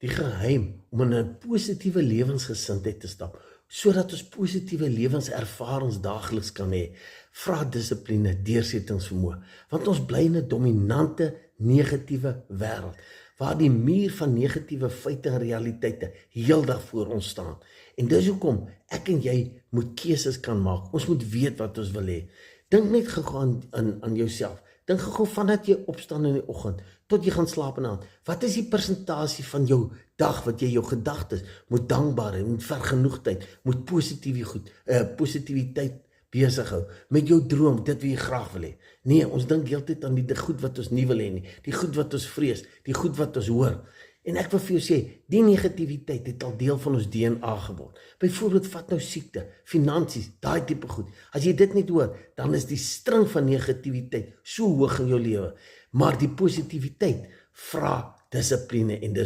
Die geheim om in 'n positiewe lewensgesindheid te stap, sodat ons positiewe lewenservarings daagliks kan hê, vra dissipline, deursettingsvermoë, want ons bly in 'n dominante negatiewe wêreld, waar die muur van negatiewe feite en realiteite heeldag voor ons staan. En dis hoekom ek en jy moet keuses kan maak. Ons moet weet wat ons wil hê. Dink net gou aan jouself. Dink gou vandat jy opstaan in die oggend tot jy gaan slaap in die aand. Wat is die persentasie van jou dag wat jy jou gedagtes moet dankbaarheid, moet vergenoegdheid, moet positiwiteit besig hou met jou droom, dit wat jy graag wil hê. Nee, ons dink heeltyd aan die goed wat ons nie wil hê nie, die goed wat ons vrees, die goed wat ons hoor. En ek wil vir jou sê, die negativiteit het al deel van ons DNA geword. Byvoorbeeld, vat nou siekte, finansies, daai tipe goed. As jy dit net hoor, dan is die string van negativiteit so hoog in jou lewe. Maar die positiwiteit vra dissipline en dis